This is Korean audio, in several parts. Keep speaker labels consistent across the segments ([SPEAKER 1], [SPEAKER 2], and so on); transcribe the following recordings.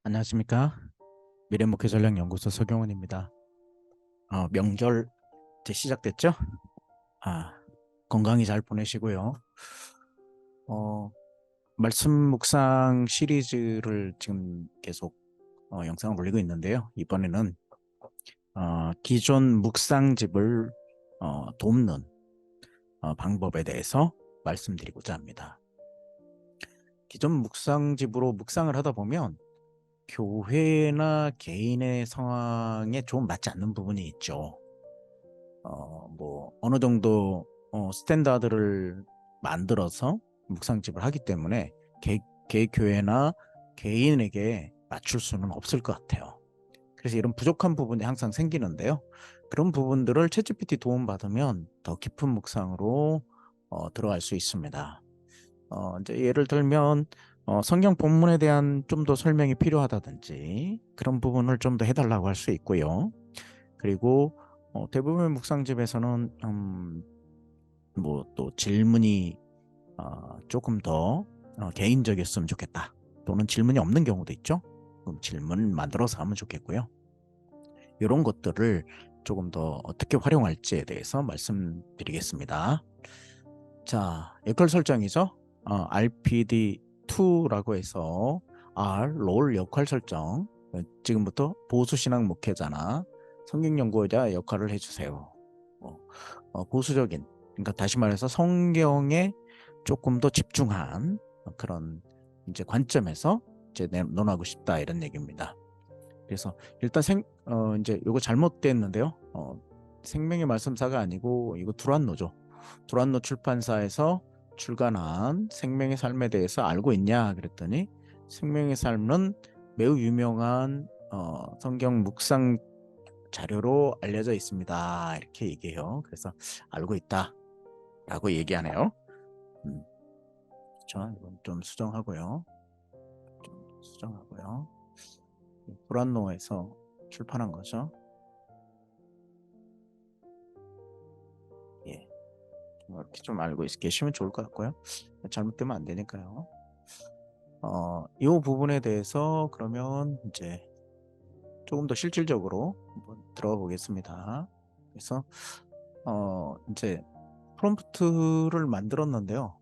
[SPEAKER 1] 안녕하십니까? 미래목회전략연구소 서경원입니다. 명절 이제 시작됐죠? 아, 건강히 잘 보내시고요. 어, 말씀 묵상 시리즈를 지금 계속 영상을 올리고 있는데요. 이번에는 기존 묵상집을 돕는 방법에 대해서 말씀드리고자 합니다. 기존 묵상집으로 묵상을 하다 보면 교회나 개인의 상황에 좀 맞지 않는 부분이 있죠. 뭐 어느 정도 스탠다드를 만들어서 묵상집을 하기 때문에 개교회나 개인에게 맞출 수는 없을 것 같아요. 그래서 이런 부족한 부분이 항상 생기는데요. 그런 부분들을 챗GPT 도움 받으면 더 깊은 묵상으로 들어갈 수 있습니다. 이제 예를 들면 성경 본문에 대한 좀 더 설명이 필요하다든지 그런 부분을 좀 더 해달라고 할 수 있고요. 그리고 대부분의 묵상집에서는 뭐 또 질문이 조금 더 개인적이었으면 좋겠다. 또는 질문이 없는 경우도 있죠. 그럼 질문 만들어서 하면 좋겠고요. 이런 것들을 조금 더 어떻게 활용할지에 대해서 말씀드리겠습니다. 자, 역할 설정이죠. RPD2라고 해서 롤 역할 설정. 지금부터 보수신앙 목회자나 성경연구자 역할을 해주세요. 보수적인, 그러니까 다시 말해서 성경에 조금 더 집중한 그런 이제 관점에서 이제 논하고 싶다 이런 얘기입니다. 그래서 일단 이제 이거 잘못됐는데요. 생명의 말씀사가 아니고 이거 두란노죠. 두란노 출판사에서 출간한 생명의 삶에 대해서 알고 있냐 그랬더니 생명의 삶은 매우 유명한 성경 묵상 자료로 알려져 있습니다. 이렇게 얘기해요. 그래서 알고 있다라고 얘기하네요. 그렇죠. 이건 좀 수정하고요. 두란노에서 출판한 거죠. 예. 이렇게 좀 알고 계시면 좋을 것 같고요. 잘못되면 안 되니까요. 이 부분에 대해서 그러면 이제 조금 더 실질적으로 한번 들어가 보겠습니다. 그래서 이제 프롬프트를 만들었는데요.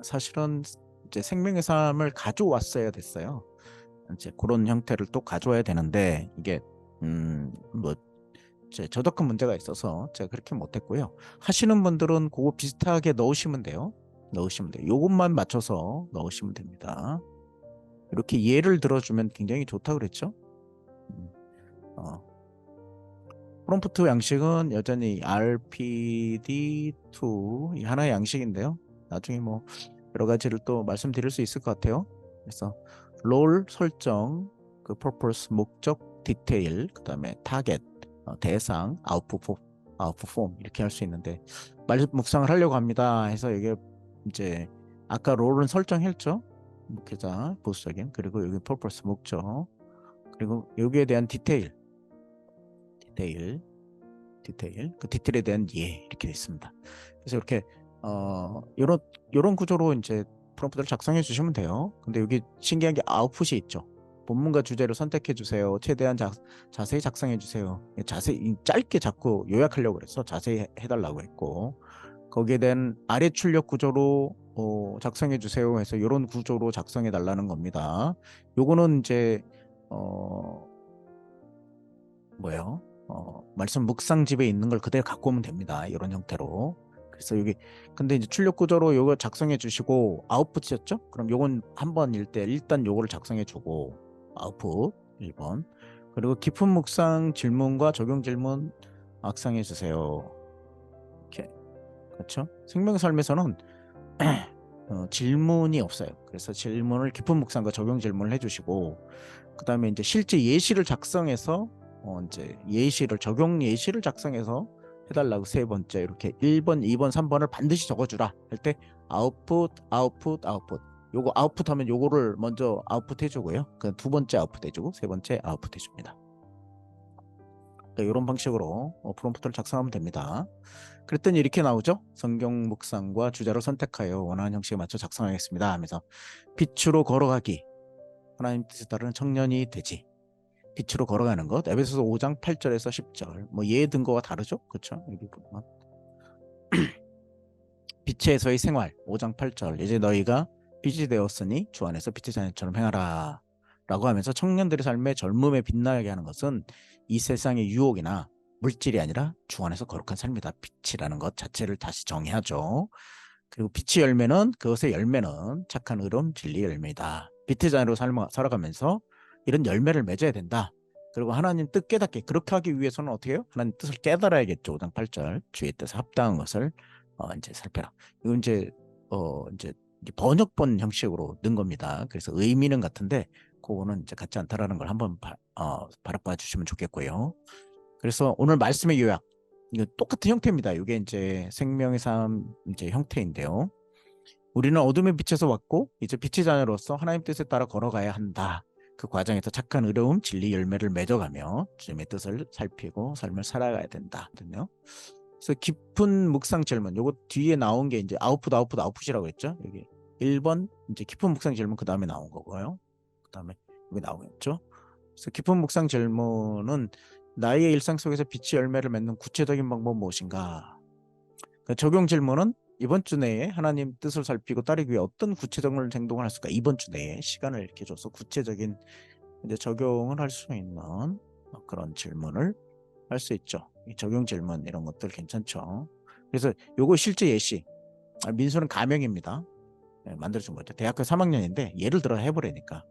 [SPEAKER 1] 사실은 이제 생명의 삶을 가져왔어야 됐어요. 이제 그런 형태를 또 가져와야 되는데 이게 뭐 저작권 문제가 있어서 제가 그렇게 못했고요. 하시는 분들은 그거 비슷하게 넣으시면 돼요. 요것만 맞춰서 넣으시면 됩니다. 이렇게 예를 들어주면 굉장히 좋다 그랬죠. 음, 어, 프롬프트 양식은 여전히 RPD2 이 하나의 양식인데요. 나중에 뭐 여러 가지를 또 말씀드릴 수 있을 것 같아요. 그래서 롤 설정, 그 purpose 목적, 디테일, 그 다음에 타겟, 대상, 아웃풋 폼 이렇게 할 수 있는데 묵상을 하려고 합니다. 해서 이게 이제 아까 롤은 설정했죠. 목회자 보수적인, 그리고 여기 purpose 목적, 그리고 여기에 대한 디테일, 그 디테일에 대한 예 이렇게 있습니다. 그래서 이렇게 이런 구조로 이제 프롬프트를 작성해 주시면 돼요. 근데 여기 신기한 게 아웃풋이 있죠. 본문과 주제를 선택해 주세요. 최대한 자세히 작성해 주세요. 자세히 짧게 자꾸 요약하려고 그래서 자세히 해달라고 했고, 거기에 대한 아래 출력 구조로 작성해 주세요 해서 이런 구조로 작성해 달라는 겁니다. 요거는 이제 뭐예요? 말씀 묵상집에 있는 걸 그대로 갖고 오면 됩니다. 이런 형태로. 그래서 여기 근데 이제 출력 구조로 요거 작성해 주시고 아웃풋이었죠? 그럼 요건 한번 일 때 일단 요거를 작성해 주고 아웃풋 1번. 그리고 깊은 묵상 질문과 적용 질문 악상해 주세요. 이렇게. 그렇죠? 생명 삶에서는 질문이 없어요. 그래서 질문을 깊은 묵상과 적용 질문을 해주시고, 그 다음에 이제 실제 예시를 작성해서 이제 적용 예시를 작성해서 해달라고 세 번째 이렇게 1번, 2번, 3번을 반드시 적어주라 할 때 아웃풋. 요거 아웃풋 하면 요거를 먼저 아웃풋 해주고요. 그 두 번째 아웃풋 해주고 세 번째 아웃풋 해줍니다. 이런 방식으로 프롬프트를 작성하면 됩니다. 그랬더니 이렇게 나오죠. 성경 묵상과 주제를 선택하여 원하는 형식에 맞춰 작성하겠습니다 하면서 빛으로 걸어가기. 하나님 뜻에 따르는 청년이 되지. 빛으로 걸어가는 것. 에베소서 5장 8절에서 10절. 뭐 예의 등거가 다르죠. 그렇죠? 여기 보면 빛에서의 생활 5장 8절. 이제 너희가 빛이 되었으니 주 안에서 빛의 자녀처럼 행하라. 라고 하면서 청년들의 삶에 젊음에 빛나게 하는 것은 이 세상의 유혹이나 물질이 아니라 주 안에서 거룩한 삶이다. 빛이라는 것 자체를 다시 정의하죠. 그리고 빛의 열매는 그것의 열매는 착한 의로움 진리 열매이다. 빛의 자녀로 살아가면서 이런 열매를 맺어야 된다. 그리고 하나님 뜻 깨닫게 그렇게 하기 위해서는 어떻게 해요? 하나님 뜻을 깨달아야겠죠. 5장 8절 주의 뜻에 합당한 것을 이제 살펴라. 이건 이제 번역본 형식으로 넣은 겁니다. 그래서 의미는 같은데 그거는 이제 같지 않다라는 걸 한번 바라봐 주시면 좋겠고요. 그래서 오늘 말씀의 요약 이거 똑같은 형태입니다. 이게 이제 생명의 삶 이제 형태인데요. 우리는 어둠의 빛에서 왔고 이제 빛의 자녀로서 하나님 뜻에 따라 걸어가야 한다. 그 과정에서 착한 의로움, 진리 열매를 맺어가며 주님의 뜻을 살피고 삶을 살아가야 된다. 그래서 깊은 묵상 질문. 요거 뒤에 나온 게 이제 아웃풋이라고 했죠. 여기 1번 이제 깊은 묵상 질문 그 다음에 나온 거고요. 그 다음에 여기 나오겠죠. 그래서 깊은 묵상 질문은 나의 일상 속에서 빛의 열매를 맺는 구체적인 방법은 무엇인가? 그 적용 질문은 이번 주 내에 하나님 뜻을 살피고 따르기 위해 어떤 구체적인 행동을 할 수가 이번 주 내에 시간을 이렇게 줘서 구체적인 이제 적용을 할 수 있는 그런 질문을 할 수 있죠. 이 적용 질문 이런 것들 괜찮죠. 그래서 요거 실제 예시. 민수는 가명입니다. 네, 만들어준 거죠. 대학교 3학년인데 예를 들어 해보라니까.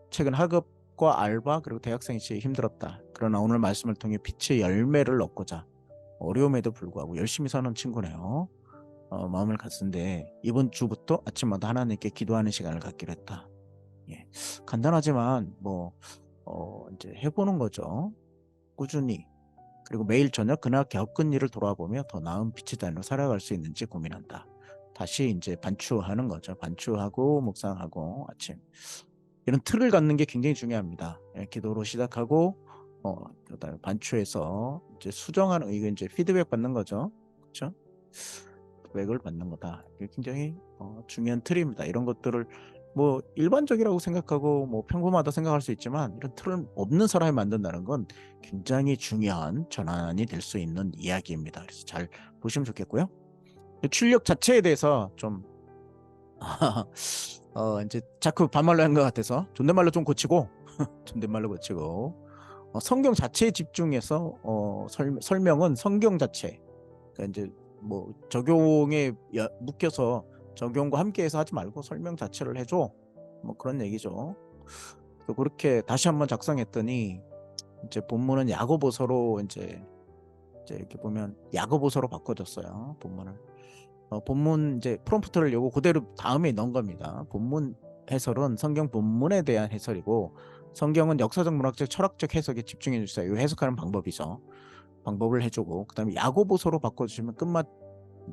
[SPEAKER 1] 최근 학업과 알바 그리고 대학생 시에 힘들었다. 그러나 오늘 말씀을 통해 빛의 열매를 얻고자 어려움에도 불구하고 열심히 사는 친구네요. 마음을 갔는데 이번 주부터 아침마다 하나님께 기도하는 시간을 갖기로 했다. 예. 간단하지만 뭐 이제 해보는 거죠. 꾸준히. 그리고 매일 저녁 그날 겪은 일을 돌아보며 더 나은 빛의 자녀로 살아갈 수 있는지 고민한다. 다시 이제 반추하는 거죠. 반추하고 묵상하고 아침. 이런 틀을 갖는 게 굉장히 중요합니다. 예, 기도로 시작하고 그다음에 반추해서 이제 수정하는 이거 이제 피드백 받는 거죠. 그렇죠? 피드백을 받는 거다. 이게 굉장히 중요한 틀입니다. 이런 것들을 뭐 일반적이라고 생각하고 뭐 평범하다 생각할 수 있지만 이런 틀을 없는 사람이 만든다는 건 굉장히 중요한 전환이 될 수 있는 이야기입니다. 그래서 잘 보시면 좋겠고요. 출력 자체에 대해서 좀 이제 자꾸 반말로 한 것 같아서 존댓말로 좀 고치고 존댓말로 고치고 성경 자체에 집중해서 설명은 성경 자체 그러니까 이제 뭐 적용에 묶여서 적용과 함께해서 하지 말고 설명 자체를 해줘 뭐 그런 얘기죠. 그렇게 다시 한번 작성했더니 이제 본문은 야고보서로 이제 이렇게 보면 야고보서로 바꿔줬어요. 본문을 본문 이제 프롬프트를 요거 그대로 다음에 넣은 겁니다. 본문 해설은 성경 본문에 대한 해설이고 성경은 역사적, 문학적, 철학적 해석에 집중해 주세요. 이 해석하는 방법이죠. 방법을 해주고 그다음에 야고보서로 바꿔주시면 끝맛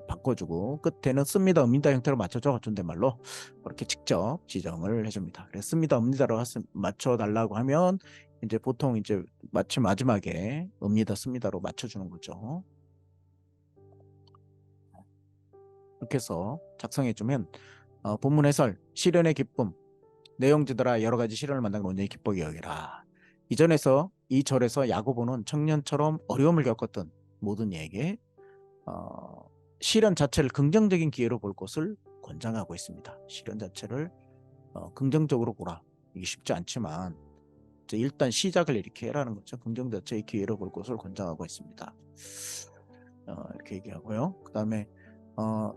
[SPEAKER 1] 바꿔주고 끝에는 씁니다, 읍니다 형태로 맞춰줘. 존댓말로 그렇게 직접 지정을 해줍니다. 그래서 씁니다, 읍니다로 맞춰달라고 하면 이제 보통 이제 마침 마지막에 읍니다, 씁니다로 맞춰주는 거죠. 이렇게 해서 작성해주면 본문 해설, 시련의 기쁨, 내용지더라 여러 가지 시련을 만나는 온전히 기쁘게 여기라. 이전에서 이 절에서 야고보는 청년처럼 어려움을 겪었던 모든 이에게 시련 자체를 긍정적인 기회로 볼 것을 권장하고 있습니다. 시련 자체를 긍정적으로 보라. 이게 쉽지 않지만 이제 일단 시작을 이렇게 해라는 거죠. 긍정 자체의 기회로 볼 것을 권장하고 있습니다. 이렇게 얘기하고요. 그 다음에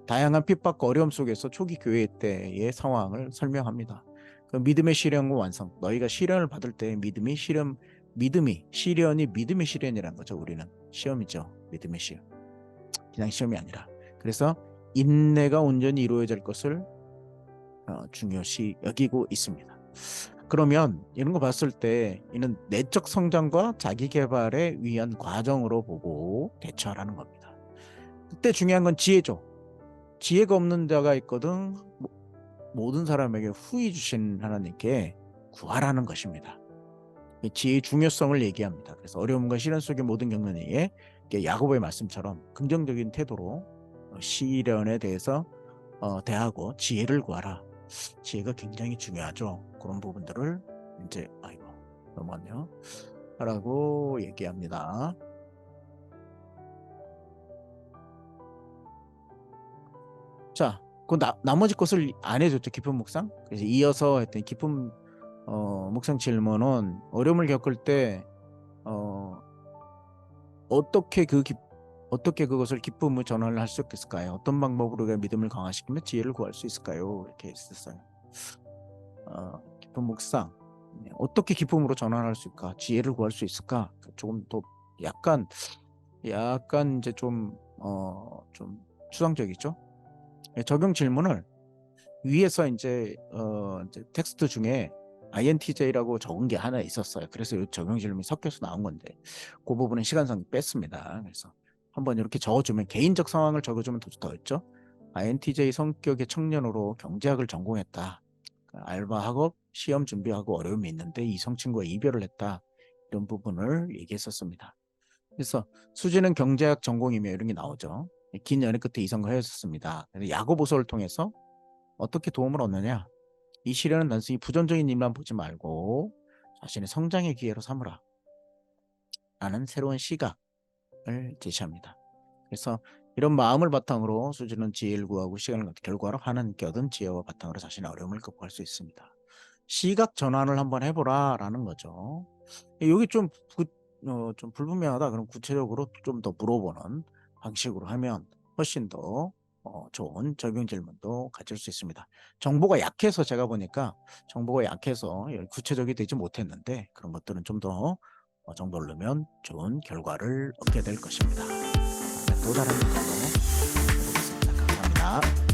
[SPEAKER 1] 다양한 핍박과 어려움 속에서 초기 교회 때의 상황을 설명합니다. 그 믿음의 시련과 완성. 너희가 시련을 받을 때 믿음이 시련이 믿음의 시련이라는 거죠. 우리는 시험이죠. 믿음의 시험. 그냥 시험이 아니라. 그래서 인내가 온전히 이루어질 것을 중요시 여기고 있습니다. 그러면 이런 거 봤을 때 이는 내적 성장과 자기 개발에 위한 과정으로 보고 대처하라는 겁니다. 그때 중요한 건 지혜죠. 지혜가 없는 자가 있거든 모든 사람에게 후히 주신 하나님께 구하라는 것입니다. 지혜의 중요성을 얘기합니다. 그래서 어려움과 시련 속의 모든 경륜에 야고보의 말씀처럼 긍정적인 태도로 시련에 대해서 대하고 지혜를 구하라. 지혜가 굉장히 중요하죠. 그런 부분들을 이제 아이고 넘어갔네요. 라고 얘기합니다. 자, 그 나머지 것을 안 해줬죠. 깊은 묵상. 그래서 이어서 했더니 깊은 묵상 질문은 어려움을 겪을 때 어떻게 그것을 기쁨으로 전환을 할 수 있을까요? 어떤 방법으로 믿음을 강화시키며 지혜를 구할 수 있을까요? 이렇게 했었어요. 깊은 묵상. 어떻게 기쁨으로 전환할 수 있을까? 지혜를 구할 수 있을까? 조금 더 약간 이제 좀 추상적이죠. 적용 질문을 위에서 이제 텍스트 중에 INTJ라고 적은 게 하나 있었어요. 그래서 이 적용 질문이 섞여서 나온 건데 그 부분은 시간상 뺐습니다. 그래서 한번 이렇게 적어주면 개인적 상황을 적어주면 더 있죠. INTJ 성격의 청년으로 경제학을 전공했다. 알바하고 시험 준비하고 어려움이 있는데 이성 친구와 이별을 했다. 이런 부분을 얘기했었습니다. 그래서 수지는 경제학 전공이며 이런 게 나오죠. 긴 연애 끝에 이성과 헤어졌습니다. 야고보서를 통해서 어떻게 도움을 얻느냐? 이 시련은 단순히 부정적인 일만 보지 말고 자신의 성장의 기회로 삼으라 라는 새로운 시각을 제시합니다. 그래서 이런 마음을 바탕으로 수지는 지혜를 구하고 시간을 결과로 하나님께 얻은 지혜와 바탕으로 자신의 어려움을 극복할 수 있습니다. 시각 전환을 한번 해보라 라는 거죠. 여기 좀 불분명하다. 그럼 구체적으로 좀 더 물어보는 방식으로 하면 훨씬 더 좋은 적용 질문도 가질 수 있습니다. 정보가 약해서 제가 보니까 정보가 약해서 구체적이 되지 못했는데 그런 것들은 좀 더 정보를 넣으면 좋은 결과를 얻게 될 것입니다. 또 다른 영상으로 뵙겠습니다. 감사합니다.